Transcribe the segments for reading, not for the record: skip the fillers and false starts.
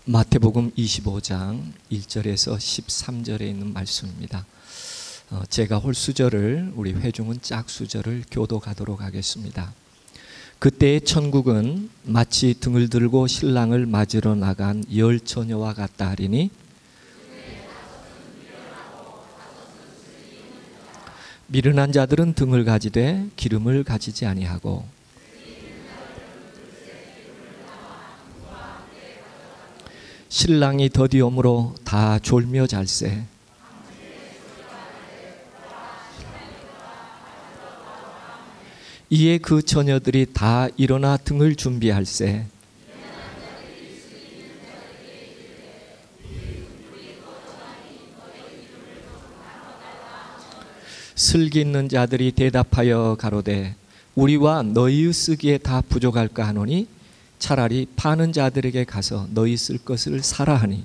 마태복음 25장 1절에서 13절에 있는 말씀입니다. 제가 홀수절을, 우리 회중은 짝수절을 교독하도록 하겠습니다. 그때의 천국은 마치 등을 들고 신랑을 맞으러 나간 열 처녀와 같다 하리니 미련한 자들은 등을 가지되 기름을 가지지 아니하고 신랑이 더디오므로 다 졸며 잘세. 이에 그 처녀들이 다 일어나 등을 준비할세. 슬기 있는 자들이 대답하여 가로되 우리와 너희의 쓰기에 다 부족할까 하노니 차라리 파는 자들에게 가서 너희 쓸 것을 사라 하니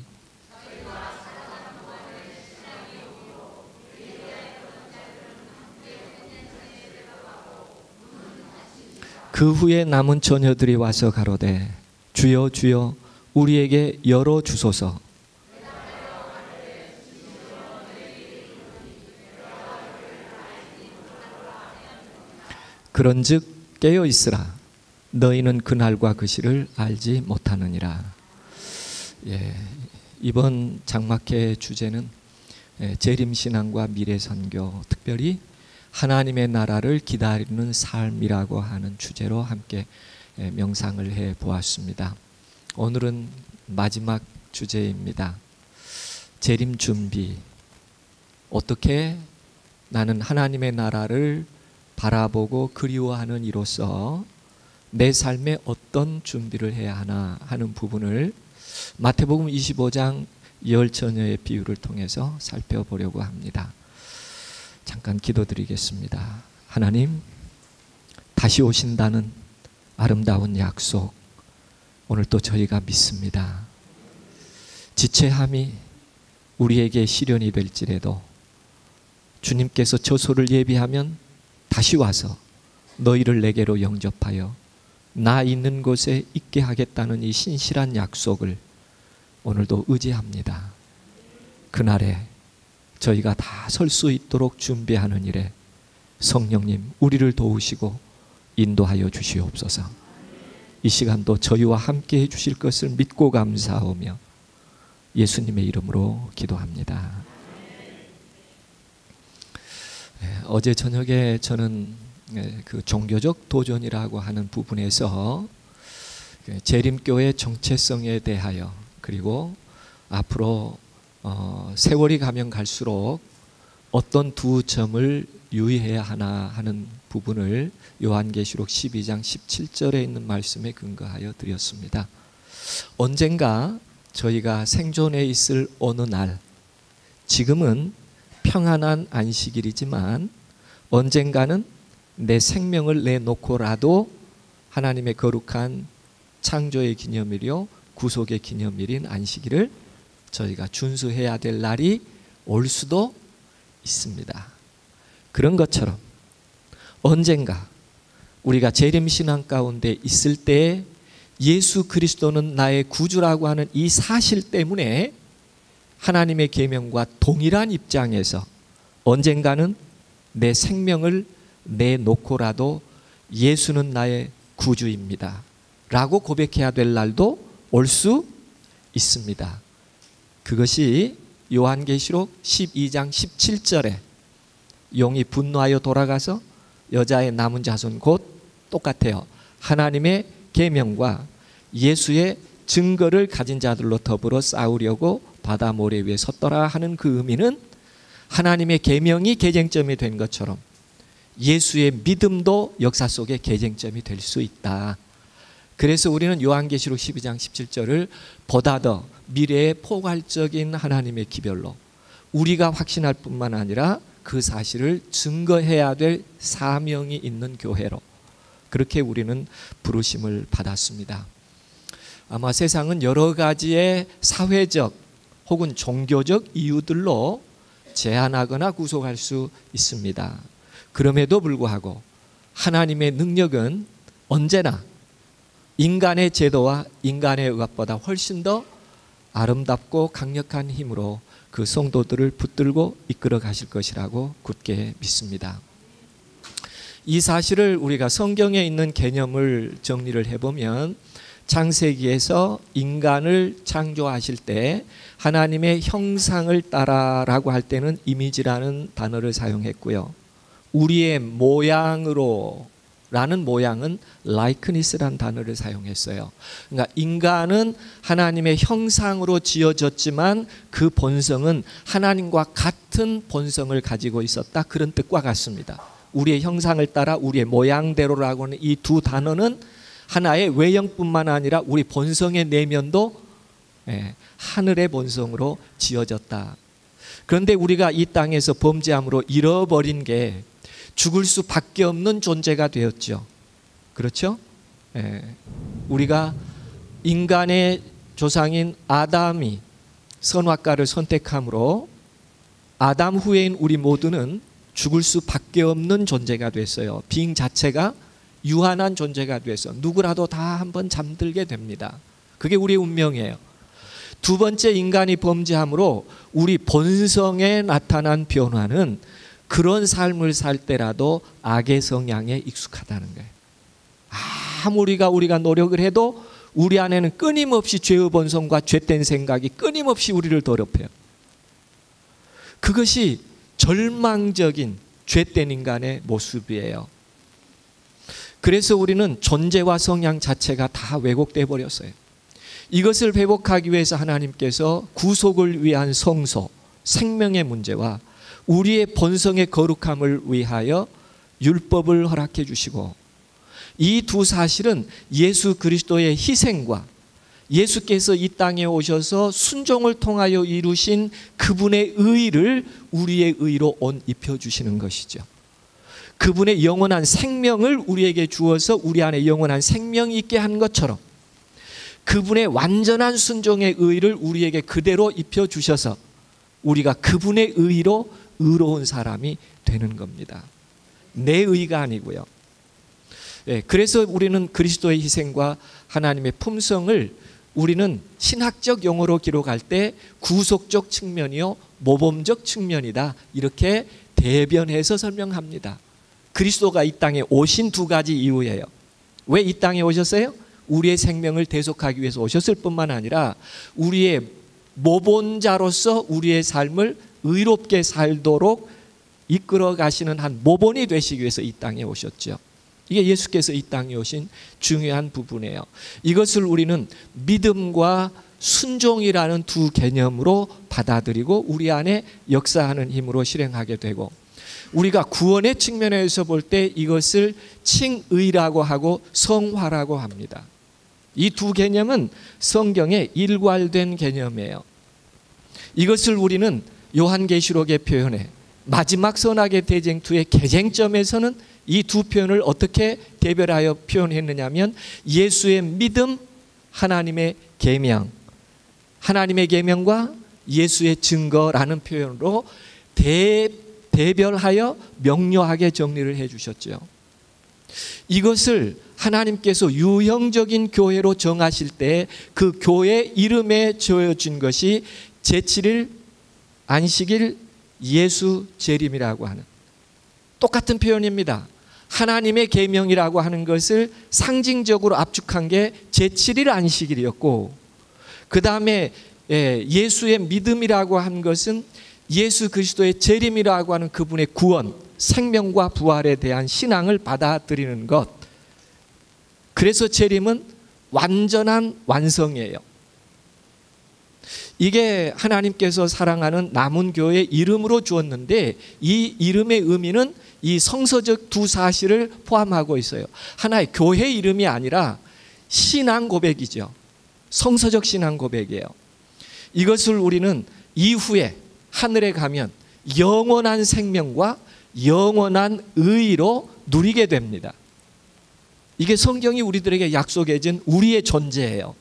그 후에 남은 처녀들이 와서 가로되 주여 주여 우리에게 열어 주소서. 그런즉 깨어 있으라. 너희는 그날과 그 시를 알지 못하느니라. 이번 장막회 주제는 재림신앙과 미래선교, 특별히 하나님의 나라를 기다리는 삶이라고 하는 주제로 함께 명상을 해 보았습니다. 오늘은 마지막 주제입니다. 재림 준비. 어떻게 나는 하나님의 나라를 바라보고 그리워하는 이로써 내 삶에 어떤 준비를 해야 하나 하는 부분을 마태복음 25장 열 처녀의 비유를 통해서 살펴보려고 합니다. 잠깐 기도드리겠습니다. 하나님, 다시 오신다는 아름다운 약속, 오늘 또 저희가 믿습니다. 지체함이 우리에게 시련이 될지라도 주님께서 저소를 예비하면 다시 와서 너희를 내게로 영접하여 나 있는 곳에 있게 하겠다는 이 신실한 약속을 오늘도 의지합니다. 그날에 저희가 다 설 수 있도록 준비하는 일에 성령님 우리를 도우시고 인도하여 주시옵소서. 이 시간도 저희와 함께 해주실 것을 믿고 감사하며 예수님의 이름으로 기도합니다. 어제 저녁에 저는 그 종교적 도전이라고 하는 부분에서 재림교회 정체성에 대하여, 그리고 앞으로 세월이 가면 갈수록 어떤 두 점을 유의해야 하나 하는 부분을 요한계시록 12장 17절에 있는 말씀에 근거하여 드렸습니다. 언젠가 저희가 생존해 있을 어느 날, 지금은 평안한 안식일이지만 언젠가는 내 생명을 내놓고라도 하나님의 거룩한 창조의 기념일이요 구속의 기념일인 안식일을 저희가 준수해야 될 날이 올 수도 있습니다. 그런 것처럼 언젠가 우리가 재림신앙 가운데 있을 때 예수 그리스도는 나의 구주라고 하는 이 사실 때문에 하나님의 계명과 동일한 입장에서 언젠가는 내 생명을 내놓고라도 예수는 나의 구주입니다 라고 고백해야 될 날도 올 수 있습니다. 그것이 요한계시록 12장 17절에 용이 분노하여 돌아가서 여자의 남은 자손 곧 똑같아요. 하나님의 계명과 예수의 증거를 가진 자들로 더불어 싸우려고 바다 모래 위에 섰더라 하는 그 의미는 하나님의 계명이 계쟁점이 된 것처럼 예수의 믿음도 역사 속에 계쟁점이 될 수 있다. 그래서 우리는 요한계시록 12장 17절을 보다 더 미래의 포괄적인 하나님의 기별로 우리가 확신할 뿐만 아니라 그 사실을 증거해야 될 사명이 있는 교회로, 그렇게 우리는 부르심을 받았습니다. 아마 세상은 여러 가지의 사회적 혹은 종교적 이유들로 제한하거나 구속할 수 있습니다. 그럼에도 불구하고 하나님의 능력은 언제나 인간의 제도와 인간의 의학보다 훨씬 더 아름답고 강력한 힘으로 그 성도들을 붙들고 이끌어 가실 것이라고 굳게 믿습니다. 이 사실을 우리가 성경에 있는 개념을 정리를 해보면 창세기에서 인간을 창조하실 때 하나님의 형상을 따라라고 할 때는 이미지라는 단어를 사용했고요. 우리의 모양으로 라는 모양은 likenes스라는 단어를 사용했어요. 그러니까 인간은 하나님의 형상으로 지어졌지만 그 본성은 하나님과 같은 본성을 가지고 있었다, 그런 뜻과 같습니다. 우리의 형상을 따라 우리의 모양대로라고 하는 이 두 단어는 하나의 외형뿐만 아니라 우리 본성의 내면도 하늘의 본성으로 지어졌다. 그런데 우리가 이 땅에서 범죄함으로 잃어버린 게 죽을 수밖에 없는 존재가 되었죠. 그렇죠? 우리가 인간의 조상인 아담이 선악과를 선택함으로 아담 후에인 우리 모두는 죽을 수밖에 없는 존재가 됐어요. 빙 자체가 유한한 존재가 돼서 누구라도 다 한번 잠들게 됩니다. 그게 우리의 운명이에요. 두 번째, 인간이 범죄함으로 우리 본성에 나타난 변화는 그런 삶을 살 때라도 악의 성향에 익숙하다는 거예요. 아무리 우리가 노력을 해도 우리 안에는 끊임없이 죄의 본성과 죄된 생각이 끊임없이 우리를 더럽혀요. 그것이 절망적인 죄된 인간의 모습이에요. 그래서 우리는 존재와 성향 자체가 다 왜곡되어 버렸어요. 이것을 회복하기 위해서 하나님께서 구속을 위한 성소, 생명의 문제와 우리의 본성의 거룩함을 위하여 율법을 허락해 주시고, 이 두 사실은 예수 그리스도의 희생과 예수께서 이 땅에 오셔서 순종을 통하여 이루신 그분의 의를 우리의 의로 옷 입혀주시는 것이죠. 그분의 영원한 생명을 우리에게 주어서 우리 안에 영원한 생명이 있게 한 것처럼 그분의 완전한 순종의 의를 우리에게 그대로 입혀주셔서 우리가 그분의 의로 의로운 사람이 되는 겁니다. 내 의가 아니고요. 그래서 우리는 그리스도의 희생과 하나님의 품성을 우리는 신학적 용어로 기록할 때 구속적 측면이요 모범적 측면이다, 이렇게 대변해서 설명합니다. 그리스도가 이 땅에 오신 두 가지 이유예요. 왜 이 땅에 오셨어요? 우리의 생명을 대속하기 위해서 오셨을 뿐만 아니라 우리의 모본자로서 우리의 삶을 의롭게 살도록 이끌어 가시는 한 모본이 되시기 위해서 이 땅에 오셨죠. 이게 예수께서 이 땅에 오신 중요한 부분이에요. 이것을 우리는 믿음과 순종이라는 두 개념으로 받아들이고 우리 안에 역사하는 힘으로 실행하게 되고, 우리가 구원의 측면에서 볼 때 이것을 칭의라고 하고 성화라고 합니다. 이 두 개념은 성경에 일괄된 개념이에요. 이것을 우리는 요한계시록의 표현에 마지막 선악의 대쟁투의 개쟁점에서는 이 두 표현을 어떻게 대별하여 표현했느냐면 예수의 믿음, 하나님의 계명, 하나님의 계명과 예수의 증거라는 표현으로 대별하여 명료하게 정리를 해 주셨죠. 이것을 하나님께서 유형적인 교회로 정하실 때 그 교회 이름에 지어진 것이 제7일 안식일 예수 재림이라고 하는 똑같은 표현입니다. 하나님의 계명이라고 하는 것을 상징적으로 압축한 게 제7일 안식일이었고, 그 다음에 예수의 믿음이라고 한 것은 예수 그리스도의 재림이라고 하는 그분의 구원, 생명과 부활에 대한 신앙을 받아들이는 것. 그래서 재림은 완전한 완성이에요. 이게 하나님께서 사랑하는 남은 교회의 이름으로 주었는데, 이 이름의 의미는 이 성서적 두 사실을 포함하고 있어요. 하나의 교회 이름이 아니라 신앙 고백이죠. 성서적 신앙 고백이에요. 이것을 우리는 이후에 하늘에 가면 영원한 생명과 영원한 의로 누리게 됩니다. 이게 성경이 우리들에게 약속해 준 우리의 존재예요.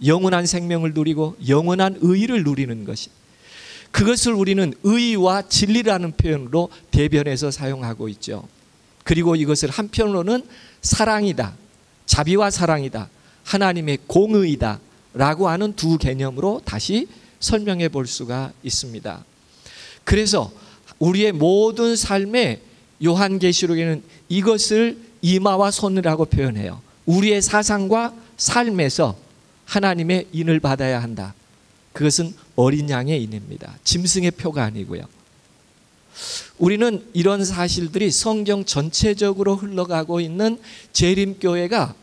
영원한 생명을 누리고 영원한 의를 누리는 것이. 그것을 우리는 의와 진리라는 표현으로 대변해서 사용하고 있죠. 그리고 이것을 한편으로는 사랑이다, 자비와 사랑이다, 하나님의 공의다, 라고 하는 두 개념으로 다시 설명해 볼 수가 있습니다. 그래서 우리의 모든 삶에 요한계시록에는 이것을 이마와 손이라고 표현해요. 우리의 사상과 삶에서 하나님의 인을 받아야 한다. 그것은 어린 양의 인입니다. 짐승의 표가 아니고요. 우리는 이런 사실들이 성경 전체적으로 흘러가고 있는 재림교회가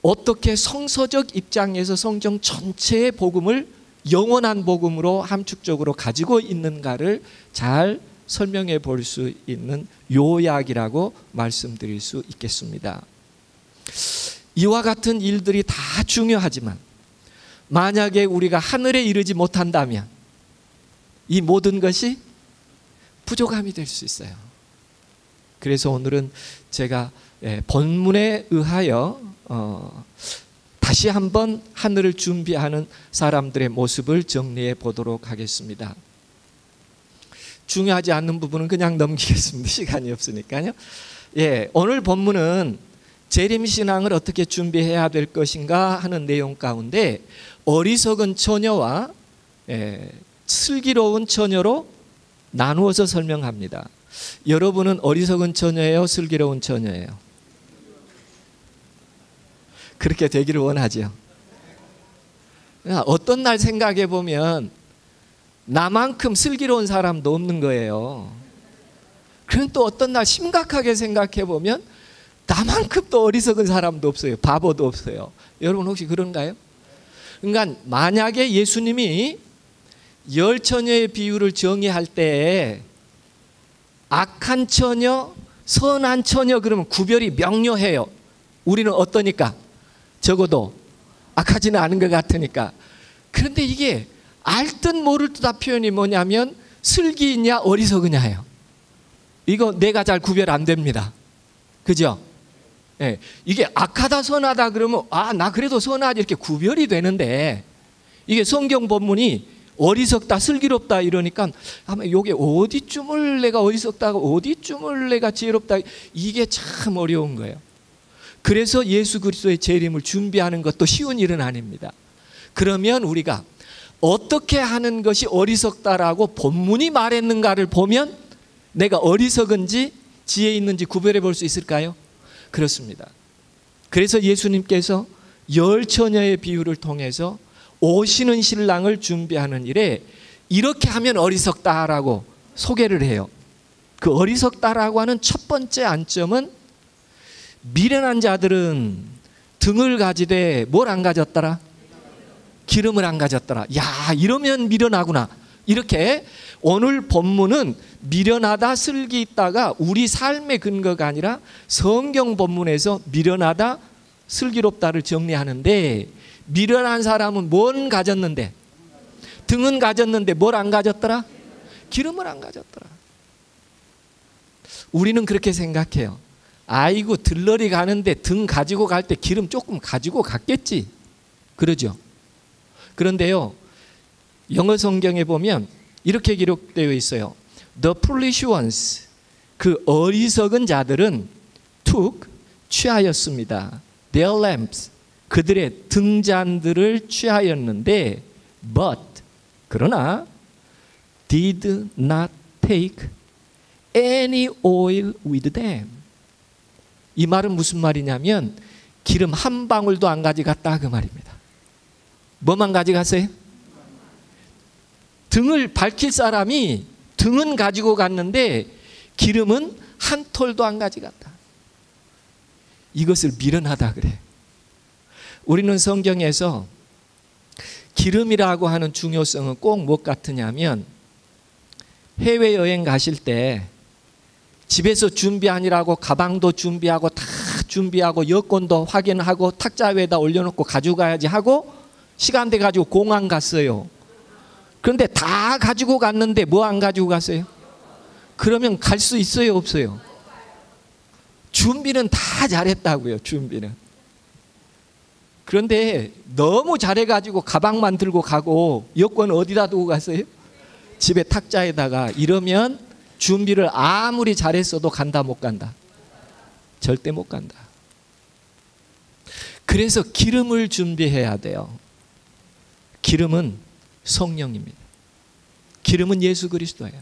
어떻게 성서적 입장에서 성경 전체의 복음을 영원한 복음으로 함축적으로 가지고 있는가를 잘 설명해 볼 수 있는 요약이라고 말씀드릴 수 있겠습니다. 이와 같은 일들이 다 중요하지만 만약에 우리가 하늘에 이르지 못한다면 이 모든 것이 부족함이 될 수 있어요. 그래서 오늘은 제가 본문에 의하여 다시 한번 하늘을 준비하는 사람들의 모습을 정리해 보도록 하겠습니다. 중요하지 않는 부분은 그냥 넘기겠습니다. 시간이 없으니까요. 오늘 본문은 재림신앙을 어떻게 준비해야 될 것인가 하는 내용 가운데 어리석은 처녀와 슬기로운 처녀로 나누어서 설명합니다. 여러분은 어리석은 처녀예요? 슬기로운 처녀예요? 그렇게 되기를 원하죠. 어떤 날 생각해 보면 나만큼 슬기로운 사람도 없는 거예요. 그럼 또 어떤 날 심각하게 생각해 보면 나만큼 또 어리석은 사람도 없어요. 바보도 없어요. 여러분 혹시 그런가요? 그러니까 만약에 예수님이 열 처녀의 비유를 정의할 때 악한 처녀, 선한 처녀 그러면 구별이 명료해요. 우리는 어떠니까? 적어도 악하지는 않은 것 같으니까. 그런데 이게 알 듯 모를 듯한 표현이 뭐냐면 슬기냐 어리석으냐예요. 이거 내가 잘 구별 안 됩니다. 그죠? 이게 악하다 선하다 그러면 나 그래도 선하지 이렇게 구별이 되는데 이게 성경 본문이 어리석다 슬기롭다 이러니까 아마 이게 어디쯤을 내가 어리석다고 어디쯤을 내가 지혜롭다 이게 참 어려운 거예요. 그래서 예수 그리스도의 재림을 준비하는 것도 쉬운 일은 아닙니다. 그러면 우리가 어떻게 하는 것이 어리석다라고 본문이 말했는가를 보면 내가 어리석은지 지혜 있는지 구별해 볼 수 있을까요? 그렇습니다. 그래서 예수님께서 열 처녀의 비유를 통해서 오시는 신랑을 준비하는 일에 이렇게 하면 어리석다라고 소개를 해요. 그 어리석다라고 하는 첫 번째 안점은 미련한 자들은 등을 가지되 뭘 안 가졌더라? 기름을 안 가졌더라. 야, 이러면 미련하구나. 이렇게 오늘 본문은 미련하다 슬기 있다가 우리 삶의 근거가 아니라 성경 본문에서 미련하다 슬기롭다를 정리하는데 미련한 사람은 뭘 가졌는데? 등은 가졌는데 뭘 안 가졌더라? 기름을 안 가졌더라. 우리는 그렇게 생각해요. 아이고 들러리 가는데 등 가지고 갈 때 기름 조금 가지고 갔겠지. 그러죠. 그런데요, 영어 성경에 보면 이렇게 기록되어 있어요. The foolish ones, 그 어리석은 자들은 took, 취하였습니다. Their lamps, 그들의 등잔들을 취하였는데 but, 그러나 did not take any oil with them. 이 말은 무슨 말이냐면 기름 한 방울도 안 가져갔다 그 말입니다. 뭐만 가져갔어요? 등을 밝힐 사람이 등은 가지고 갔는데 기름은 한 톨도 안 가져갔다. 이것을 미련하다 그래. 우리는 성경에서 기름이라고 하는 중요성은 꼭 무엇 같으냐면 해외여행 가실 때 집에서 준비하느라고 가방도 준비하고 다 준비하고 여권도 확인하고 탁자 위에다 올려놓고 가지고 가야지 하고 시간 돼 가지고 공항 갔어요. 그런데 다 가지고 갔는데 뭐 안 가지고 갔어요? 그러면 갈 수 있어요 없어요? 준비는 다 잘했다고요. 준비는. 그런데 너무 잘해가지고 가방만 들고 가고 여권 어디다 두고 갔어요? 집에 탁자에다가. 이러면 준비를 아무리 잘했어도 간다 못 간다? 절대 못 간다. 그래서 기름을 준비해야 돼요. 기름은 성령입니다. 기름은 예수 그리스도예요.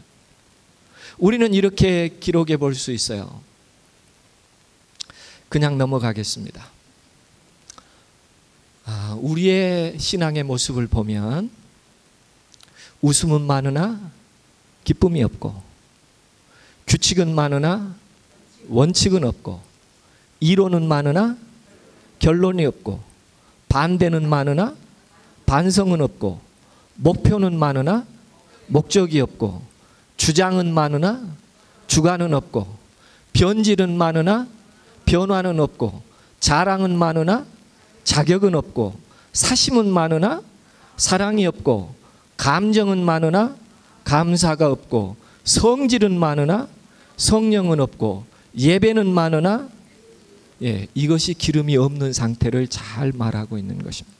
우리는 이렇게 기록해 볼 수 있어요. 그냥 넘어가겠습니다. 우리의 신앙의 모습을 보면 웃음은 많으나 기쁨이 없고, 규칙은 많으나 원칙은 없고, 이론은 많으나 결론이 없고, 반대는 많으나 반성은 없고, 목표는 많으나 목적이 없고, 주장은 많으나 주관은 없고, 변질은 많으나 변화는 없고, 자랑은 많으나 자격은 없고, 사심은 많으나 사랑이 없고, 감정은 많으나 감사가 없고, 성질은 많으나 성령은 없고, 예배는 많으나 이것이 기름이 없는 상태를 잘 말하고 있는 것입니다.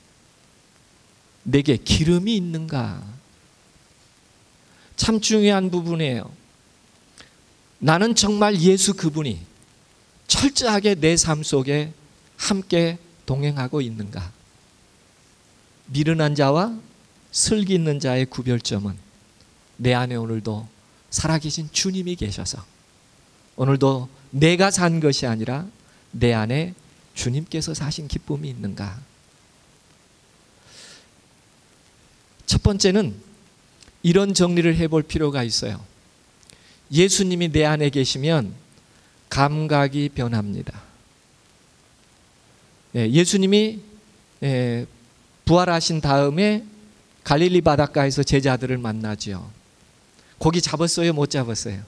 내게 기름이 있는가? 참 중요한 부분이에요. 나는 정말 예수 그분이 철저하게 내 삶 속에 함께 동행하고 있는가? 미련한 자와 슬기 있는 자의 구별점은 내 안에 오늘도 살아계신 주님이 계셔서, 오늘도 내가 산 것이 아니라 내 안에 주님께서 사신 기쁨이 있는가? 첫 번째는 이런 정리를 해볼 필요가 있어요. 예수님이 내 안에 계시면 감각이 변합니다. 예수님이 부활하신 다음에 갈릴리 바닷가에서 제자들을 만나죠. 고기 잡았어요? 못 잡았어요?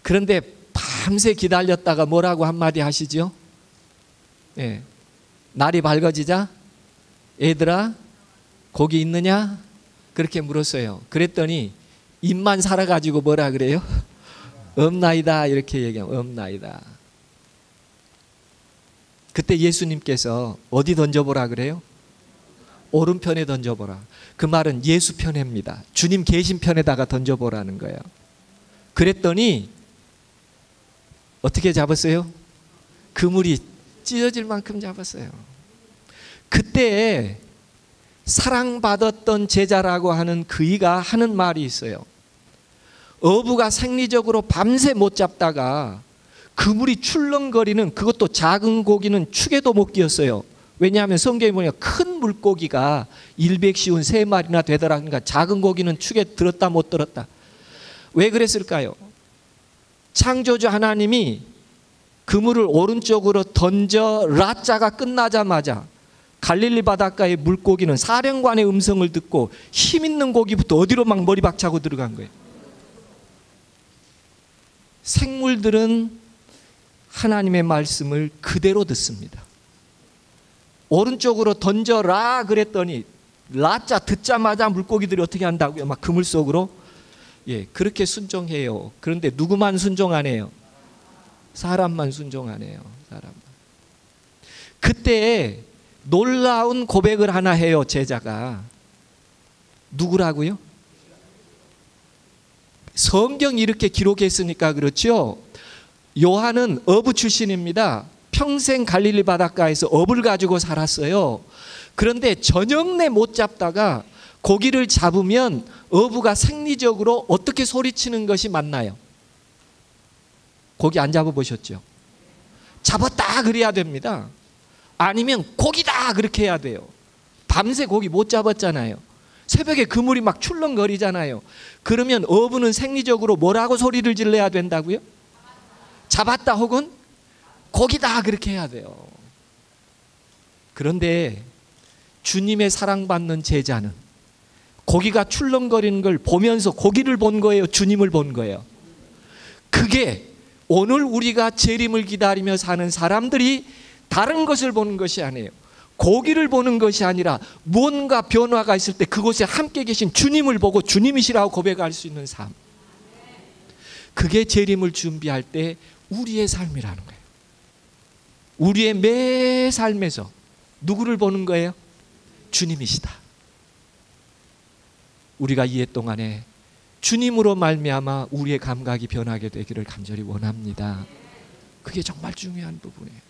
그런데 밤새 기다렸다가 뭐라고 한마디 하시죠? 날이 밝아지자 얘들아 고기 있느냐? 그렇게 물었어요. 그랬더니 입만 살아가지고 뭐라 그래요? 없나이다 이렇게 얘기하면 없나이다. 그때 예수님께서 어디 던져보라 그래요? 오른편에 던져보라. 그 말은 예수 편입니다. 주님 계신 편에다가 던져보라는 거예요. 그랬더니 어떻게 잡았어요? 그물이 찢어질 만큼 잡았어요. 그때 사랑받았던 제자라고 하는 그이가 하는 말이 있어요. 어부가 생리적으로 밤새 못 잡다가 그물이 출렁거리는, 그것도 작은 고기는 축에도 못 끼었어요. 왜냐하면 성경에 보니까 큰 물고기가 153마리나 되더라. 그러니까 작은 고기는 축에 들었다 못 들었다. 왜 그랬을까요? 창조주 하나님이 그물을 오른쪽으로 던져 라자가 끝나자마자 갈릴리 바닷가의 물고기는 사령관의 음성을 듣고 힘 있는 고기부터 어디로 막 머리 박차고 들어간 거예요. 생물들은 하나님의 말씀을 그대로 듣습니다. 오른쪽으로 던져라 그랬더니 라자 듣자마자 물고기들이 어떻게 한다고요? 막 그물 속으로. 그렇게 순종해요. 그런데 누구만 순종 안 해요? 사람만 순종 안 해요. 사람만. 그때 놀라운 고백을 하나 해요. 제자가. 누구라고요? 성경이 이렇게 기록했으니까 그렇죠. 요한은 어부 출신입니다. 평생 갈릴리 바닷가에서 어부를 가지고 살았어요. 그런데 저녁 내 못 잡다가 고기를 잡으면 어부가 생리적으로 어떻게 소리치는 것이 맞나요? 고기 안 잡아보셨죠? 잡았다 그래야 됩니다. 아니면 고기다 그렇게 해야 돼요. 밤새 고기 못 잡았잖아요. 새벽에 그물이 막 출렁거리잖아요. 그러면 어부는 생리적으로 뭐라고 소리를 질러야 된다고요? 잡았다 혹은 고기다 그렇게 해야 돼요. 그런데 주님의 사랑받는 제자는 고기가 출렁거리는 걸 보면서 고기를 본 거예요? 주님을 본 거예요? 그게 오늘 우리가 재림을 기다리며 사는 사람들이 다른 것을 보는 것이 아니에요. 고기를 보는 것이 아니라 무언가 변화가 있을 때 그곳에 함께 계신 주님을 보고 주님이시라고 고백할 수 있는 삶. 그게 재림을 준비할 때 우리의 삶이라는 거예요. 우리의 매 삶에서 누구를 보는 거예요? 주님이시다. 우리가 이 해 동안에 주님으로 말미암아 우리의 감각이 변하게 되기를 간절히 원합니다. 그게 정말 중요한 부분이에요.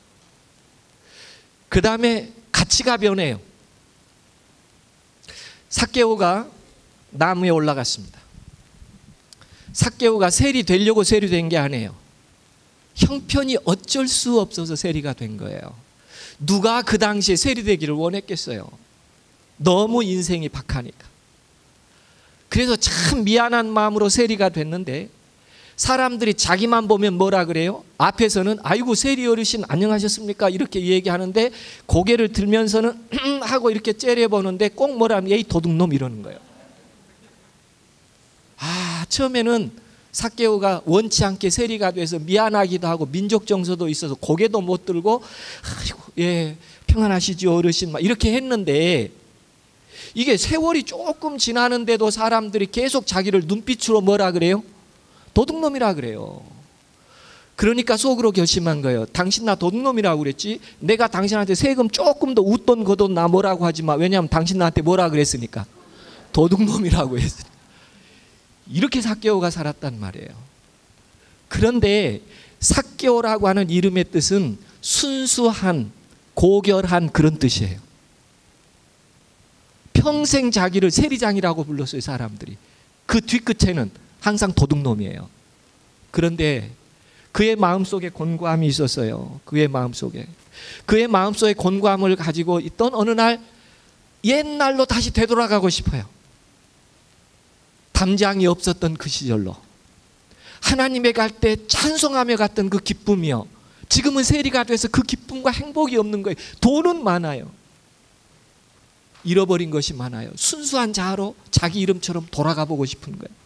그 다음에 가치가 변해요. 삭개오가 나무에 올라갔습니다. 삭개오가 세리 되려고 세리된 게 아니에요. 형편이 어쩔 수 없어서 세리가 된 거예요. 누가 그 당시에 세리 되기를 원했겠어요? 너무 인생이 박하니까. 그래서 참 미안한 마음으로 세리가 됐는데, 사람들이 자기만 보면 뭐라 그래요? 앞에서는 아이고 세리 어르신 안녕하셨습니까? 이렇게 얘기하는데 고개를 들면서는 하고 이렇게 째려보는데 꼭 뭐라면 에이 도둑놈 이러는 거예요. 처음에는 삭개오가 원치 않게 세리가 돼서 미안하기도 하고 민족 정서도 있어서 고개도 못 들고 아이고 예 평안하시죠 어르신 막 이렇게 했는데, 이게 세월이 조금 지나는데도 사람들이 계속 자기를 눈빛으로 뭐라 그래요? 도둑놈이라 그래요. 그러니까 속으로 결심한 거예요. 당신 나 도둑놈이라고 그랬지, 내가 당신한테 세금 조금 더 웃돈 거돈 나 뭐라고 하지 마. 왜냐하면 당신 나한테 뭐라 그랬으니까, 도둑놈이라고 했으니까. 이렇게 삭개오가 살았단 말이에요. 그런데 삭개오라고 하는 이름의 뜻은 순수한, 고결한 그런 뜻이에요. 평생 자기를 세리장이라고 불렀어요, 사람들이. 그 뒤끝에는 항상 도둑놈이에요. 그런데 그의 마음속에 곤고함이 있었어요. 그의 마음속에 곤고함을 가지고 있던 어느 날, 옛날로 다시 되돌아가고 싶어요. 담장이 없었던 그 시절로, 하나님의 갈 때 찬송하며 갔던 그 기쁨이요, 지금은 세리가 돼서 그 기쁨과 행복이 없는 거예요. 돈은 많아요. 잃어버린 것이 많아요. 순수한 자아로 자기 이름처럼 돌아가 보고 싶은 거예요.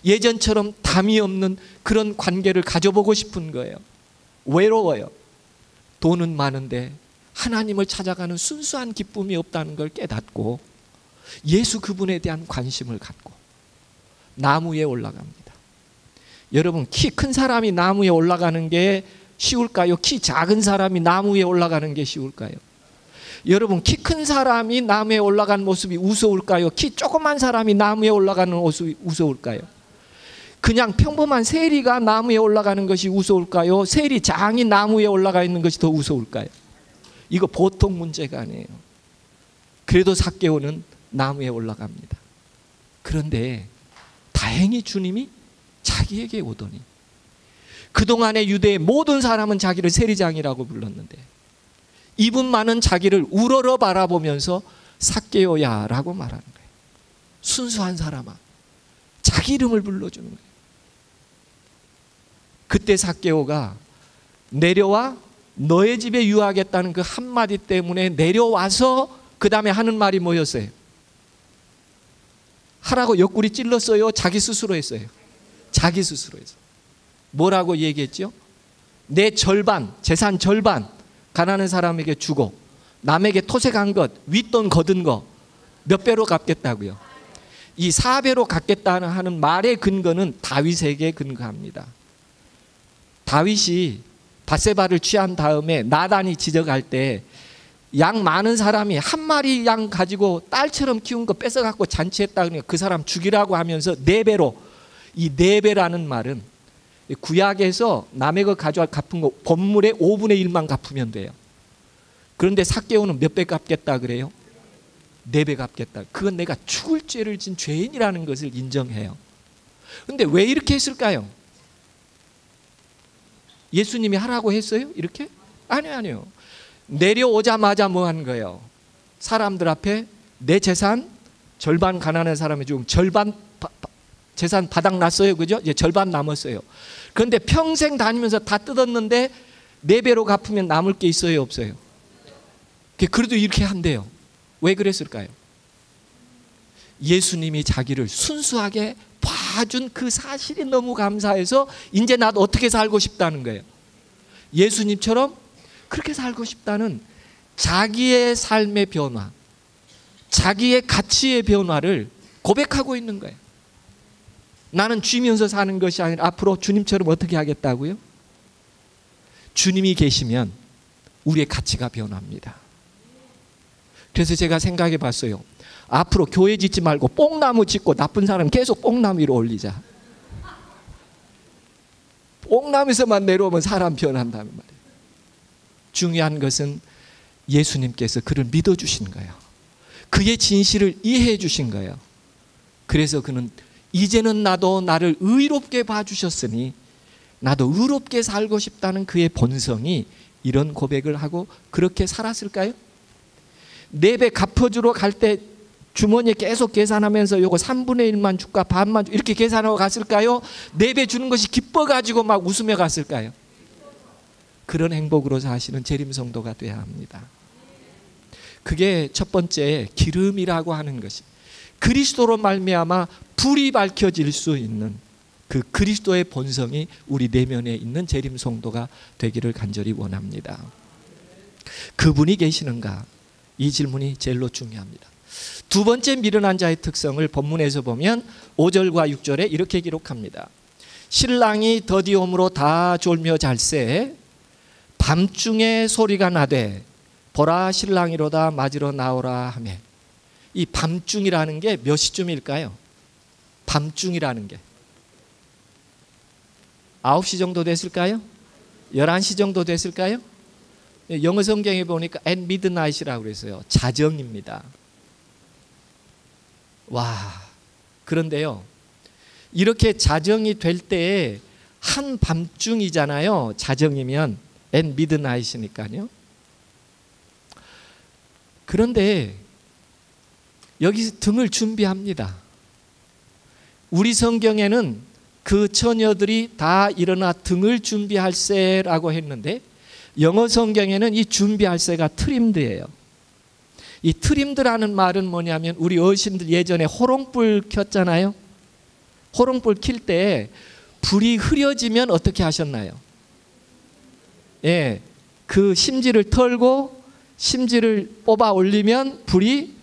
예전처럼 담이 없는 그런 관계를 가져보고 싶은 거예요. 외로워요. 돈은 많은데 하나님을 찾아가는 순수한 기쁨이 없다는 걸 깨닫고 예수 그분에 대한 관심을 갖고 나무에 올라갑니다. 여러분, 키 큰 사람이 나무에 올라가는 게 쉬울까요? 키 작은 사람이 나무에 올라가는 게 쉬울까요? 여러분, 키 큰 사람이 나무에 올라가는 모습이 우스울까요? 키 조그만 사람이 나무에 올라가는 모습이 우스울까요? 그냥 평범한 세리가 나무에 올라가는 것이 우스울까요? 세리장이 나무에 올라가 있는 것이 더 우스울까요? 이거 보통 문제가 아니에요. 그래도 삭개오는 나무에 올라갑니다. 그런데 다행히 주님이 자기에게 오더니, 그동안의 유대의 모든 사람은 자기를 세리장이라고 불렀는데 이분만은 자기를 우러러 바라보면서 삭개오야 라고 말하는 거예요. 순수한 사람아, 자기 이름을 불러주는 거예요. 그때 삭개오가 내려와 너의 집에 유하겠다는 그 한마디 때문에 내려와서 그 다음에 하는 말이 뭐였어요? 하라고 옆구리 찔렀어요? 자기 스스로 했어요? 자기 스스로 했어요. 뭐라고 얘기했죠? 내 절반, 재산 절반 가난한 사람에게 주고 남에게 토색한 것, 윗돈 거둔 거 몇 배로 갚겠다고요? 이 4배로 갚겠다는 하는 말의 근거는 다윗에게 근거합니다. 다윗이 밧세바를 취한 다음에 나단이 지적할 때 양 많은 사람이 한 마리 양 가지고 딸처럼 키운 거 뺏어갖고 잔치했다, 그러니까 그 사람 죽이라고 하면서 4배로, 이 4배라는 말은 구약에서 남의 거 가져와 갚은 거 법물의 5분의 1만 갚으면 돼요. 그런데 삭개오는 몇 배 갚겠다 그래요? 4배 갚겠다. 그건 내가 죽을 죄를 진 죄인이라는 것을 인정해요. 그런데 왜 이렇게 했을까요? 예수님이 하라고 했어요? 이렇게? 아니요. 내려오자마자 뭐 한 거예요? 사람들 앞에 내 재산 절반 가난한 사람이 지금 절반 재산 바닥 났어요, 그죠? 이제 절반 남았어요. 그런데 평생 다니면서 다 뜯었는데 4배로 갚으면 남을 게 있어요, 없어요? 그래도 이렇게 한대요. 왜 그랬을까요? 예수님이 자기를 순수하게 봐준 그 사실이 너무 감사해서 이제 나도 어떻게 살고 싶다는 거예요. 예수님처럼 그렇게 살고 싶다는 자기의 삶의 변화, 자기의 가치의 변화를 고백하고 있는 거예요. 나는 쥐면서 사는 것이 아니라 앞으로 주님처럼 어떻게 하겠다고요? 주님이 계시면 우리의 가치가 변합니다. 그래서 제가 생각해 봤어요. 앞으로 교회 짓지 말고 뽕나무 짓고 나쁜 사람 계속 뽕나무 위로 올리자. 뽕나무에서만 내려오면 사람 변한다는 말이에요. 중요한 것은 예수님께서 그를 믿어주신 거예요. 그의 진실을 이해해 주신 거예요. 그래서 그는 이제는 나도 나를 의롭게 봐주셨으니 나도 의롭게 살고 싶다는 그의 본성이 이런 고백을 하고 그렇게 살았을까요? 4배 갚아주러 갈 때 주머니에 계속 계산하면서 요거 3분의 1만 줄까 반만 줄까 이렇게 계산하고 갔을까요? 4배 주는 것이 기뻐가지고 막 웃으며 갔을까요? 그런 행복으로 사시는 재림성도가 되어야 합니다. 그게 첫 번째 기름이라고 하는 것이 그리스도로 말미암아 불이 밝혀질 수 있는 그 그리스도의 본성이 우리 내면에 있는 재림성도가 되기를 간절히 원합니다. 그분이 계시는가? 이 질문이 제일로 중요합니다. 두 번째 미련한 자의 특성을 본문에서 보면 5절과 6절에 이렇게 기록합니다. 신랑이 더디옴으로 다 졸며 잘새 밤중에 소리가 나되 보라 신랑이로다 맞으러 나오라 하매. 이 밤중이라는 게 몇 시쯤일까요? 밤중이라는 게 9시 정도 됐을까요? 11시 정도 됐을까요? 영어 성경에 보니까 at midnight이라고 그랬어요. 자정입니다. 와, 그런데요, 이렇게 자정이 될 때에 한밤중이잖아요. 자정이면 at midnight이니까요. 그런데 여기 등을 준비합니다. 우리 성경에는 그 처녀들이 다 일어나 등을 준비할세라고 했는데 영어 성경에는 이 준비할세가 트림드예요. 이 트림드라는 말은 뭐냐면 우리 어르신들 예전에 호롱불 켰잖아요. 호롱불 킬 때 불이 흐려지면 어떻게 하셨나요? 예, 그 심지를 털고 심지를 뽑아 올리면 불이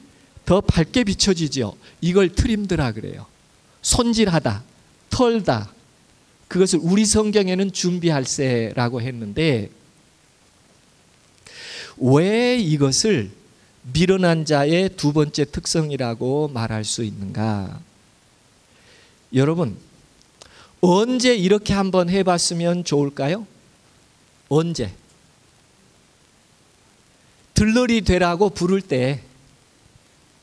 더 밝게 비춰지죠. 이걸 트림드라 그래요. 손질하다, 털다. 그것을 우리 성경에는 준비할세라고 했는데 왜 이것을 미련한 자의 두 번째 특성이라고 말할 수 있는가? 여러분, 언제 이렇게 한번 해봤으면 좋을까요? 언제? 들러리 되라고 부를 때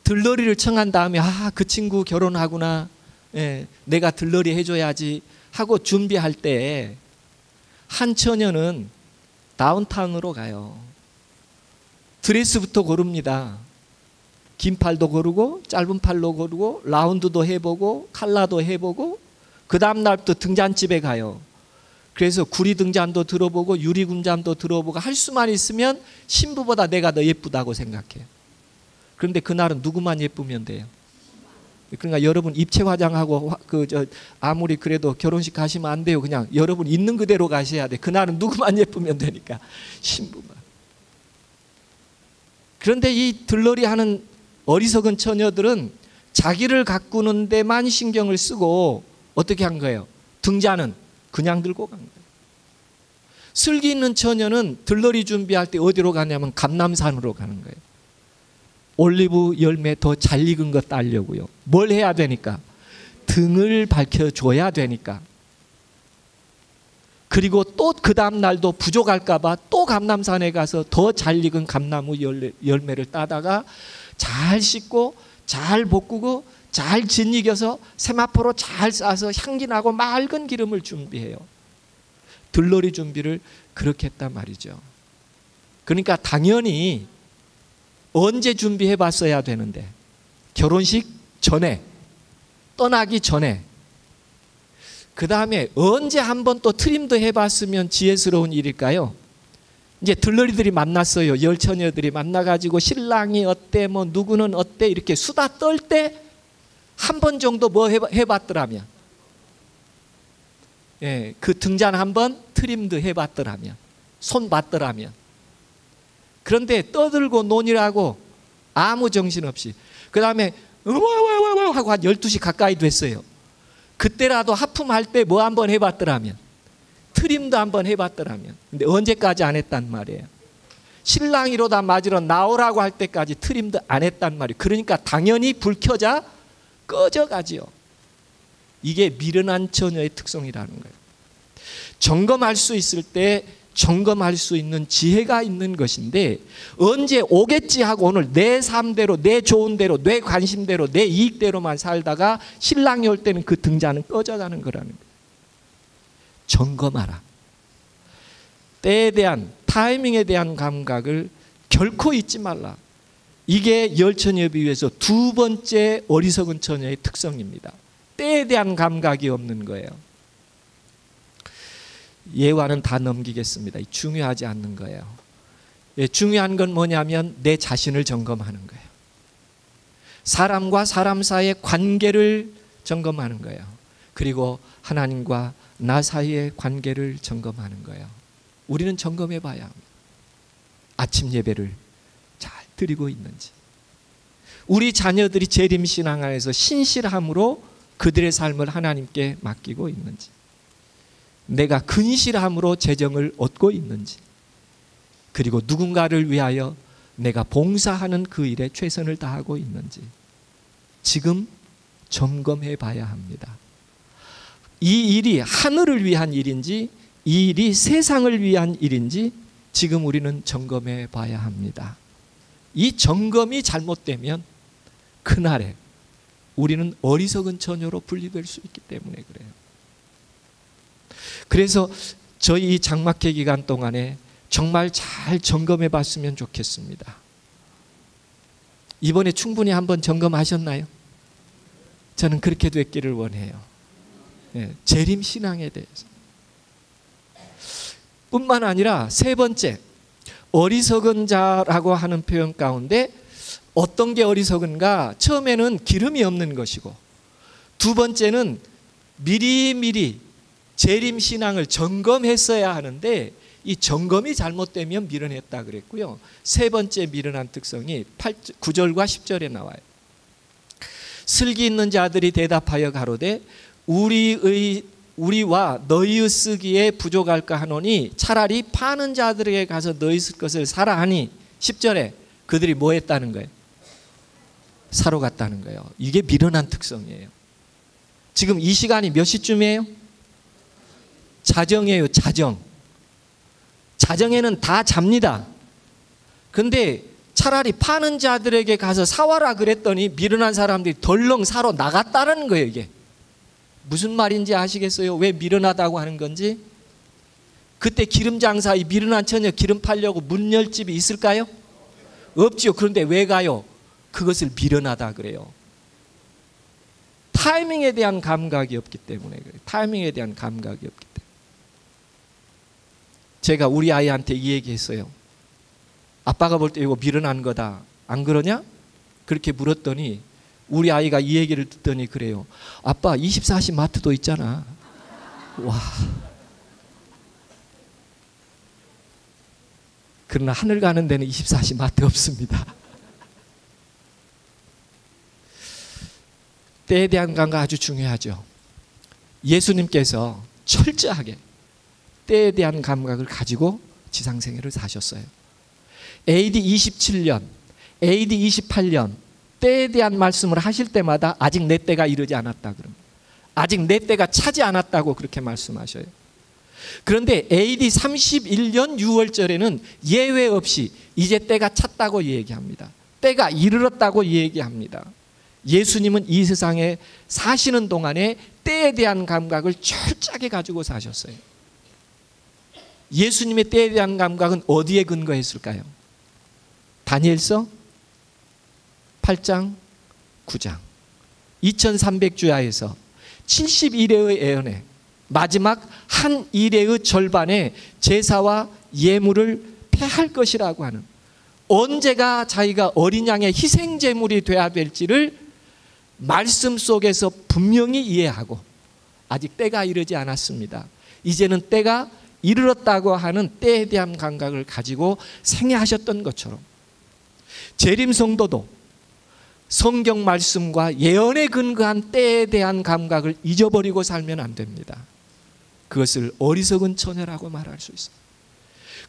들러리를 청한 다음에 그 친구 결혼하구나, 내가 들러리 해줘야지 하고 준비할 때 한 처녀는 다운타운으로 가요. 드레스부터 고릅니다. 긴 팔도 고르고 짧은 팔도 고르고 라운드도 해보고 칼라도 해보고 그 다음 날부터 등잔집에 가요. 그래서 구리 등잔도 들어보고 유리 등잔도 들어보고 할 수만 있으면 신부보다 내가 더 예쁘다고 생각해요. 그런데 그날은 누구만 예쁘면 돼요? 그러니까 여러분 입체 화장하고 아무리 그래도 결혼식 가시면 안 돼요. 그냥 여러분 있는 그대로 가셔야 돼. 그날은 누구만 예쁘면 되니까 신부만. 그런데 이 들러리 하는 어리석은 처녀들은 자기를 가꾸는 데만 신경을 쓰고 어떻게 한 거예요? 등잔은 그냥 들고 간 거예요. 슬기 있는 처녀는 들러리 준비할 때 어디로 가냐면 감람산으로 가는 거예요. 올리브 열매 더 잘 익은 것 따려고요. 뭘 해야 되니까? 등을 밝혀줘야 되니까. 그리고 또 그 다음 날도 부족할까 봐 또 감람산에 가서 더 잘 익은 감나무 열매를 따다가 잘 씻고 잘 볶고 잘 짓이겨서 세마포로 잘 싸서 향기 나고 맑은 기름을 준비해요. 들러리 준비를 그렇게 했단 말이죠. 그러니까 당연히 언제 준비해 봤어야 되는데 결혼식 전에, 떠나기 전에, 그 다음에 언제 한번 또 트림도 해봤으면 지혜스러운 일일까요? 이제 들러리들이 만났어요. 열처녀들이 만나가지고 신랑이 어때, 뭐 누구는 어때 이렇게 수다 떨 때 한 번 정도 뭐 해봤더라면, 예, 그 등잔 한번 트림도 해봤더라면, 손 봤더라면. 그런데 떠들고 논의라고 아무 정신없이 그 다음에 하고 한 12시 가까이 됐어요. 그때라도 하품할 때 뭐 한번 해봤더라면, 트림도 한번 해봤더라면. 근데 언제까지 안 했단 말이에요? 신랑이로다 맞으러 나오라고 할 때까지 트림도 안 했단 말이에요. 그러니까 당연히 불 켜자 꺼져가지요. 이게 미련한 처녀의 특성이라는 거예요. 점검할 수 있을 때 점검할 수 있는 지혜가 있는 것인데, 언제 오겠지 하고 오늘 내 삶대로, 내 좋은 대로, 내 관심대로, 내 이익대로만 살다가 신랑이 올 때는 그 등잔은 꺼져가는 거라는 거예요. 점검하라. 때에 대한, 타이밍에 대한 감각을 결코 잊지 말라. 이게 열처녀비유에서 두 번째 어리석은 처녀의 특성입니다. 때에 대한 감각이 없는 거예요. 예화는 다 넘기겠습니다. 중요하지 않는 거예요. 중요한 건 뭐냐면 내 자신을 점검하는 거예요. 사람과 사람 사이의 관계를 점검하는 거예요. 그리고 하나님과 나 사이의 관계를 점검하는 거예요. 우리는 점검해 봐야 합니다. 아침 예배를 잘 드리고 있는지, 우리 자녀들이 재림신앙 안에서 신실함으로 그들의 삶을 하나님께 맡기고 있는지, 내가 근실함으로 재정을 얻고 있는지, 그리고 누군가를 위하여 내가 봉사하는 그 일에 최선을 다하고 있는지 지금 점검해 봐야 합니다. 이 일이 하늘을 위한 일인지 이 일이 세상을 위한 일인지 지금 우리는 점검해 봐야 합니다. 이 점검이 잘못되면 그날에 우리는 어리석은 처녀로 분리될 수 있기 때문에 그래요. 그래서 저희 이 장막회 기간 동안에 정말 잘 점검해 봤으면 좋겠습니다. 이번에 충분히 한번 점검하셨나요? 저는 그렇게 됐기를 원해요. 재림 신앙에 대해서. 뿐만 아니라 세 번째, 어리석은 자라고 하는 표현 가운데 어떤 게 어리석은가? 처음에는 기름이 없는 것이고, 두 번째는 미리미리 재림 신앙을 점검했어야 하는데 이 점검이 잘못되면 미련했다 그랬고요. 세 번째 미련한 특성이 9절과 10절에 나와요. 슬기 있는 자들이 대답하여 가로되 우리와 너희의 쓰기에 부족할까 하노니 차라리 파는 자들에게 가서 너희 쓸 것을 사라 하니, 10절에 그들이 뭐 했다는 거예요? 사러 갔다는 거예요. 이게 미련한 특성이에요. 지금 이 시간이 몇 시쯤이에요? 자정이에요. 자정에는 다 잡니다. 근데 차라리 파는 자들에게 가서 사와라 그랬더니 미련한 사람들이 덜렁 사러 나갔다는 거예요. 이게 무슨 말인지 아시겠어요? 왜 미련하다고 하는 건지? 그때 기름 장사, 이 미련한 처녀 기름 팔려고 문 열 집이 있을까요? 없지요. 그런데 왜 가요? 그것을 미련하다 그래요. 타이밍에 대한 감각이 없기 때문에 그래요. 타이밍에 대한 감각이 없기 때문에. 제가 우리 아이한테 이 얘기했어요. 아빠가 볼 때 이거 미련한 거다, 안 그러냐? 그렇게 물었더니 우리 아이가 이 얘기를 듣더니 그래요. 아빠 24시 마트도 있잖아. 와. 그러나 하늘 가는 데는 24시 마트 없습니다. 때에 대한 감각 아주 중요하죠. 예수님께서 철저하게 때에 대한 감각을 가지고 지상생애를 사셨어요. AD 27년, AD 28년 때에 대한 말씀을 하실 때마다 아직 내 때가 이르지 않았다 그럽니다. 아직 내 때가 차지 않았다고 그렇게 말씀하셔요. 그런데 AD 31년 6월절에는 예외 없이 이제 때가 찼다고 얘기합니다. 때가 이르렀다고 얘기합니다. 예수님은 이 세상에 사시는 동안에 때에 대한 감각을 철저하게 가지고 사셨어요. 예수님의 때에 대한 감각은 어디에 근거했을까요? 다니엘서 8장, 9장 2300주야에서 71회의 예언에 마지막 한 일회의 절반에 제사와 예물을 폐할 것이라고 하는, 언제가 자기가 어린 양의 희생 제물이 되어야 될지를 말씀 속에서 분명히 이해하고 아직 때가 이르지 않았습니다. 이제는 때가 이르렀다고 하는 때에 대한 감각을 가지고 생애하셨던 것처럼 재림 성도도 성경 말씀과 예언에 근거한 때에 대한 감각을 잊어버리고 살면 안 됩니다. 그것을 어리석은 처녀라고 말할 수 있습니다.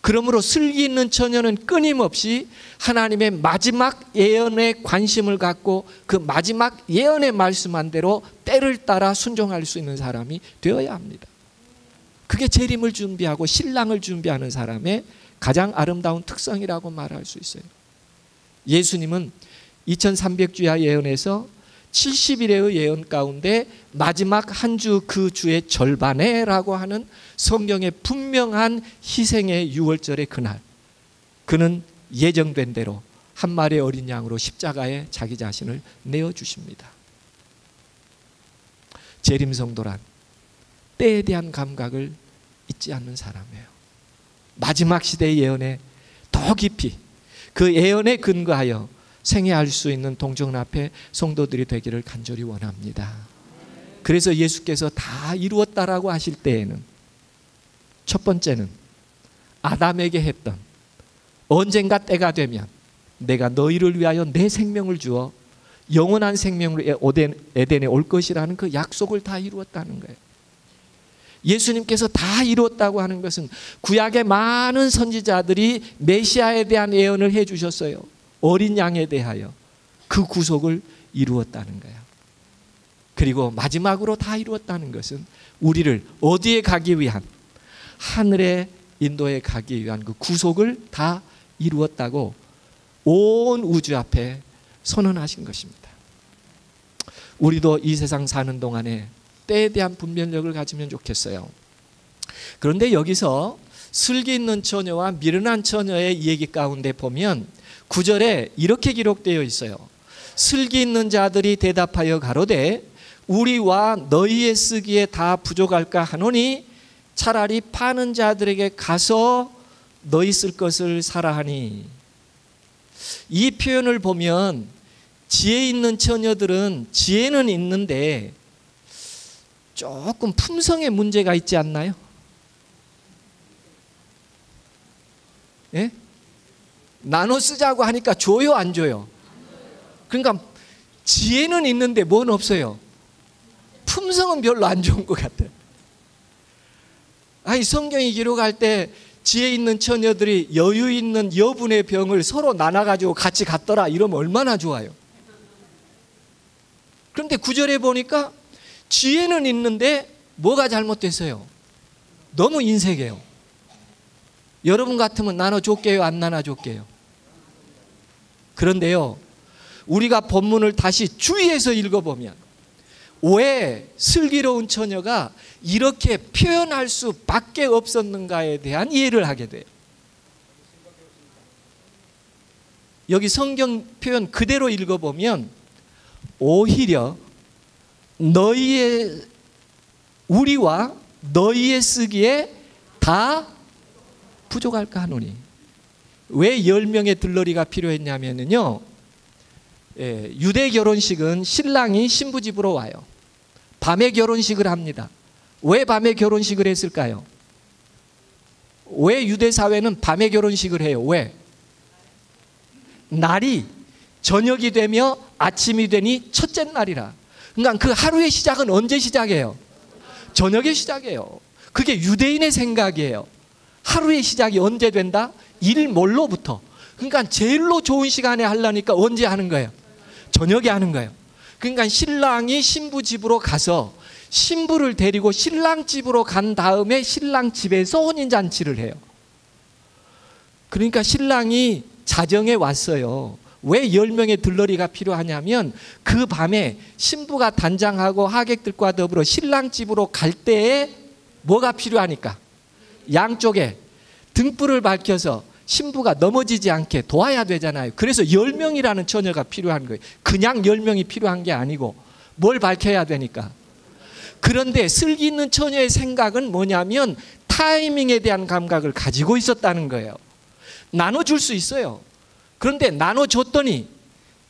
그러므로 슬기 있는 처녀는 끊임없이 하나님의 마지막 예언에 관심을 갖고 그 마지막 예언의 말씀한 대로 때를 따라 순종할 수 있는 사람이 되어야 합니다. 그게 재림을 준비하고 신랑을 준비하는 사람의 가장 아름다운 특성이라고 말할 수 있어요. 예수님은 2300주야 예언에서 70일의 예언 가운데 마지막 한 주 그 주의 절반에라고 하는 성경의 분명한 희생의 유월절의 그날, 그는 예정된 대로 한 마리의 어린 양으로 십자가에 자기 자신을 내어주십니다. 재림 성도란 때에 대한 감각을 잊지 않는 사람이에요. 마지막 시대의 예언에 더 깊이 그 예언에 근거하여 생애할 수 있는 동정 앞에 성도들이 되기를 간절히 원합니다. 그래서 예수께서 다 이루었다라고 하실 때에는 첫 번째는 아담에게 했던 언젠가 때가 되면 내가 너희를 위하여 내 생명을 주어 영원한 생명으로 에덴에 올 것이라는 그 약속을 다 이루었다는 거예요. 예수님께서 다 이루었다고 하는 것은 구약의 많은 선지자들이 메시아에 대한 예언을 해 주셨어요. 어린 양에 대하여 그 구속을 이루었다는 거예요. 그리고 마지막으로 다 이루었다는 것은 우리를 어디에 가기 위한, 하늘의 인도에 가기 위한 그 구속을 다 이루었다고 온 우주 앞에 선언하신 것입니다. 우리도 이 세상 사는 동안에 때에 대한 분별력을 가지면 좋겠어요. 그런데 여기서 슬기 있는 처녀와 미련한 처녀의 얘기 가운데 보면 9절에 이렇게 기록되어 있어요. 슬기 있는 자들이 대답하여 가로되 우리와 너희의 쓰기에 다 부족할까 하노니 차라리 파는 자들에게 가서 너희 쓸 것을 사라 하니. 이 표현을 보면 지혜 있는 처녀들은 지혜는 있는데 조금 품성에 문제가 있지 않나요? 예? 나눠 쓰자고 하니까 줘요, 안 줘요? 그러니까 지혜는 있는데 뭔 없어요? 품성은 별로 안 좋은 것 같아요. 아니, 성경이 기록할 때 지혜 있는 처녀들이 여유 있는 여분의 병을 서로 나눠가지고 같이 갔더라 이러면 얼마나 좋아요. 그런데 9절에 보니까 지혜는 있는데 뭐가 잘못됐어요? 너무 인색해요. 여러분 같으면 나눠줄게요, 안 나눠줄게요? 그런데요, 우리가 본문을 다시 주의해서 읽어보면 왜 슬기로운 처녀가 이렇게 표현할 수밖에 없었는가에 대한 이해를 하게 돼요. 여기 성경 표현 그대로 읽어보면 오히려 우리와 너희의 쓰기에 다 부족할까 하노니. 왜 10명의 들러리가 필요했냐면요, 유대 결혼식은 신랑이 신부 집으로 와요. 밤에 결혼식을 합니다. 왜 밤에 결혼식을 했을까요? 왜 유대 사회는 밤에 결혼식을 해요? 왜? 날이 저녁이 되며 아침이 되니 첫째 날이라. 그러니까 그 하루의 시작은 언제 시작해요? 저녁에 시작해요. 그게 유대인의 생각이에요. 하루의 시작이 언제 된다? 일몰로부터. 그러니까 제일로 좋은 시간에 하려니까 언제 하는 거예요? 저녁에 하는 거예요. 그러니까 신랑이 신부 집으로 가서 신부를 데리고 신랑 집으로 간 다음에 신랑 집에서 혼인잔치를 해요. 그러니까 신랑이 자정에 왔어요. 왜 10명의 들러리가 필요하냐면 그 밤에 신부가 단장하고 하객들과 더불어 신랑 집으로 갈 때에 뭐가 필요하니까 양쪽에 등불을 밝혀서 신부가 넘어지지 않게 도와야 되잖아요. 그래서 10명이라는 처녀가 필요한 거예요. 그냥 10명이 필요한 게 아니고 뭘 밝혀야 되니까. 그런데 슬기 있는 처녀의 생각은 뭐냐면 타이밍에 대한 감각을 가지고 있었다는 거예요. 나눠줄 수 있어요. 그런데 나눠줬더니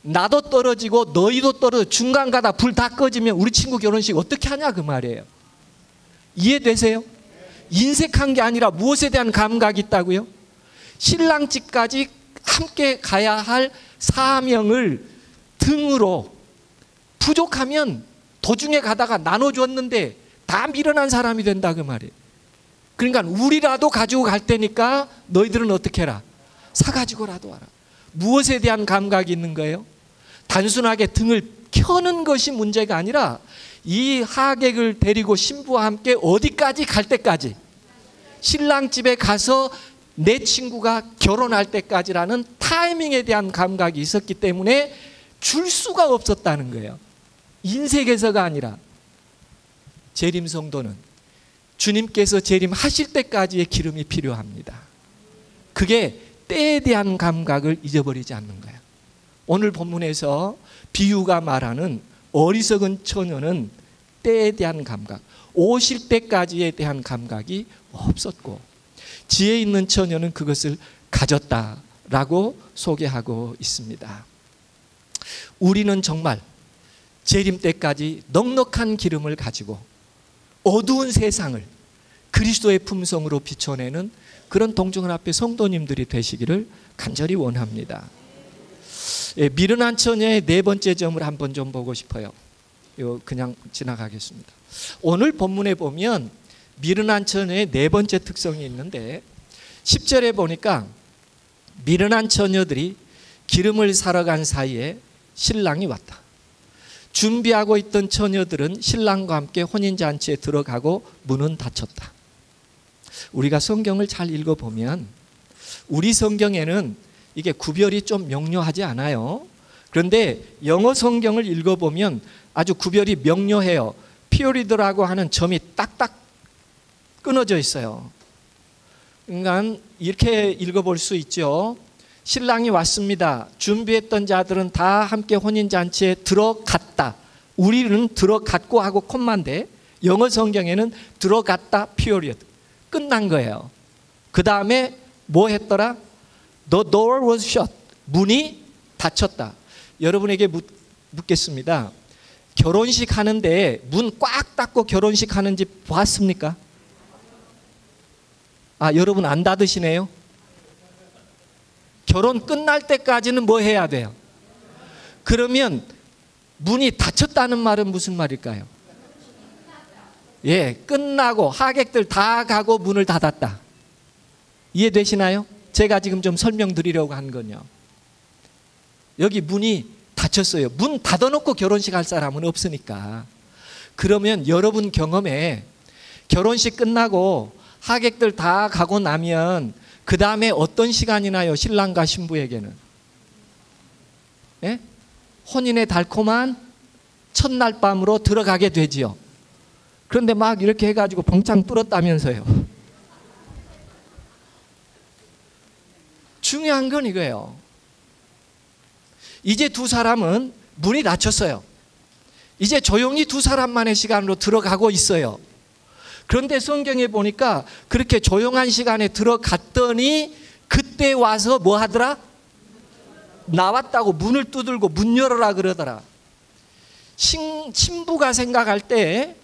나도 떨어지고 너희도 떨어져 중간 가다 불 다 꺼지면 우리 친구 결혼식 어떻게 하냐 그 말이에요. 이해되세요? 인색한 게 아니라 무엇에 대한 감각이 있다고요? 신랑 집까지 함께 가야 할 사명을 등으로 부족하면 도중에 가다가 나눠줬는데 다 밀어난 사람이 된다 그 말이에요. 그러니까 우리라도 가지고 갈 테니까 너희들은 어떻게 해라? 사가지고라도 와라. 무엇에 대한 감각이 있는 거예요? 단순하게 등을 켜는 것이 문제가 아니라 이 하객을 데리고 신부와 함께 어디까지 갈 때까지 신랑 집에 가서 내 친구가 결혼할 때까지라는 타이밍에 대한 감각이 있었기 때문에 줄 수가 없었다는 거예요. 인색에서가 아니라. 재림 성도는 주님께서 재림하실 때까지의 기름이 필요합니다. 그게 때에 대한 감각을 잊어버리지 않는 거예요. 오늘 본문에서 비유가 말하는 어리석은 처녀는 때에 대한 감각, 오실 때까지에 대한 감각이 없었고, 지혜 있는 처녀는 그것을 가졌다라고 소개하고 있습니다. 우리는 정말 재림 때까지 넉넉한 기름을 가지고 어두운 세상을 그리스도의 품성으로 비춰내는 그런 동정은 앞에 성도님들이 되시기를 간절히 원합니다. 미련한 처녀의 네 번째 점을 한번 좀 보고 싶어요. 이거 그냥 지나가겠습니다. 오늘 본문에 보면 미련한 처녀의 네 번째 특성이 있는데 10절에 보니까 미련한 처녀들이 기름을 사러 간 사이에 신랑이 왔다. 준비하고 있던 처녀들은 신랑과 함께 혼인잔치에 들어가고 문은 닫혔다. 우리가 성경을 잘 읽어보면 우리 성경에는 이게 구별이 좀 명료하지 않아요. 그런데 영어 성경을 읽어보면 아주 구별이 명료해요. 피오리드라고 하는 점이 딱딱 끊어져 있어요. 그러니까 이렇게 읽어볼 수 있죠. 신랑이 왔습니다. 준비했던 자들은 다 함께 혼인잔치에 들어갔다. 우리는 들어갔고 하고 콤마인데 영어 성경에는 들어갔다 피오리드 끝난 거예요. 그 다음에 뭐 했더라? The door was shut. 문이 닫혔다. 여러분에게 묻겠습니다. 결혼식 하는데 문 꽉 닫고 결혼식 하는 집 봤습니까? 아, 여러분 안 닫으시네요. 결혼 끝날 때까지는 뭐 해야 돼요? 그러면 문이 닫혔다는 말은 무슨 말일까요? 예, 끝나고 하객들 다 가고 문을 닫았다. 이해되시나요? 제가 지금 좀 설명드리려고 한 건요. 여기 문이 닫혔어요. 문 닫아놓고 결혼식 할 사람은 없으니까. 그러면 여러분 경험에 결혼식 끝나고 하객들 다 가고 나면 그 다음에 어떤 시간이 나요? 신랑과 신부에게는. 예? 혼인의 달콤한 첫날 밤으로 들어가게 되지요. 그런데 막 이렇게 해가지고 봉창 뚫었다면서요. 중요한 건 이거예요. 이제 두 사람은 문이 닫혔어요. 이제 조용히 두 사람만의 시간으로 들어가고 있어요. 그런데 성경에 보니까 그렇게 조용한 시간에 들어갔더니 그때 와서 뭐 하더라? 나왔다고 문을 두들고 문 열어라 그러더라. 신부가 생각할 때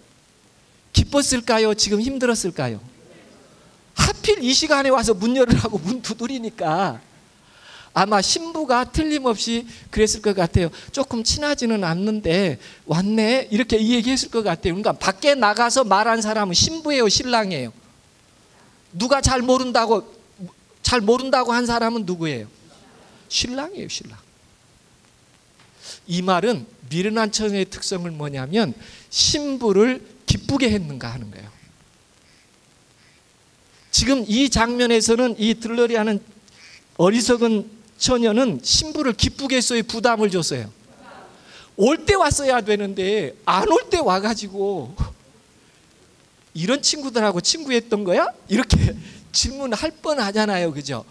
기뻤을까요? 지금 힘들었을까요? 하필 이 시간에 와서 문 열으라고 문 두드리니까 아마 신부가 틀림없이 그랬을 것 같아요. 조금 친하지는 않는데 왔네 이렇게 얘기했을 것 같아요. 그러니까 밖에 나가서 말한 사람은 신부예요, 신랑이에요? 누가 잘 모른다고 한 사람은 누구예요? 신랑이에요, 신랑. 이 말은 미련한 처녀의 특성을 뭐냐면 신부를 기쁘게 했는가 하는 거예요. 지금 이 장면에서는 이 들러리하는 어리석은 처녀는 신부를 기쁘게 했어요, 부담을 줬어요? 올 때 왔어야 되는데 안 올 때 와가지고 이런 친구들하고 친구했던 거야? 이렇게 질문할 뻔하잖아요, 그죠?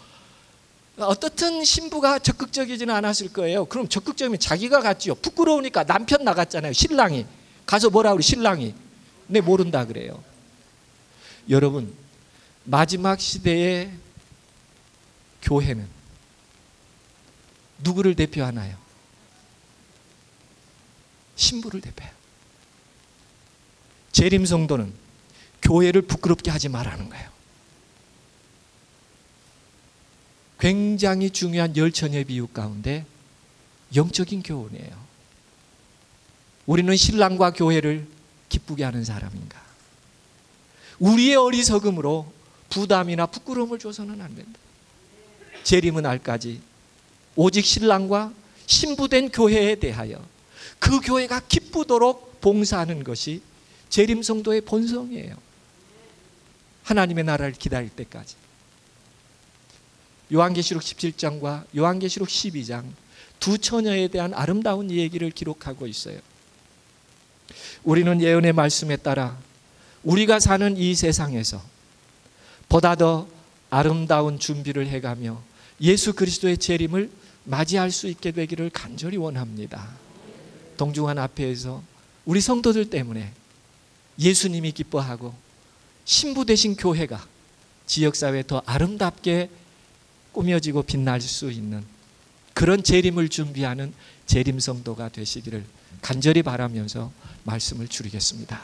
어떻든 신부가 적극적이지는 않았을 거예요. 그럼 적극적이면 자기가 갔지요. 부끄러우니까 남편 나갔잖아요, 신랑이. 가서 뭐라 그래, 신랑이. 내 모른다 그래요. 여러분, 마지막 시대의 교회는 누구를 대표하나요? 신부를 대표해요. 재림 성도는 교회를 부끄럽게 하지 말라는 거예요. 굉장히 중요한 열처녀의 비유 가운데 영적인 교훈이에요. 우리는 신랑과 교회를 기쁘게 하는 사람인가? 우리의 어리석음으로 부담이나 부끄러움을 줘서는 안 된다. 재림의 날까지 오직 신랑과 신부된 교회에 대하여 그 교회가 기쁘도록 봉사하는 것이 재림 성도의 본성이에요. 하나님의 나라를 기다릴 때까지. 요한계시록 17장과 요한계시록 12장 두 처녀에 대한 아름다운 얘기를 기록하고 있어요. 우리는 예언의 말씀에 따라 우리가 사는 이 세상에서 보다 더 아름다운 준비를 해가며 예수 그리스도의 재림을 맞이할 수 있게 되기를 간절히 원합니다. 동중한 앞에서 우리 성도들 때문에 예수님이 기뻐하고 신부 되신 교회가 지역사회에 더 아름답게 꾸며지고 빛날 수 있는 그런 재림을 준비하는 재림 성도가 되시기를 간절히 바라면서 말씀을 줄이겠습니다.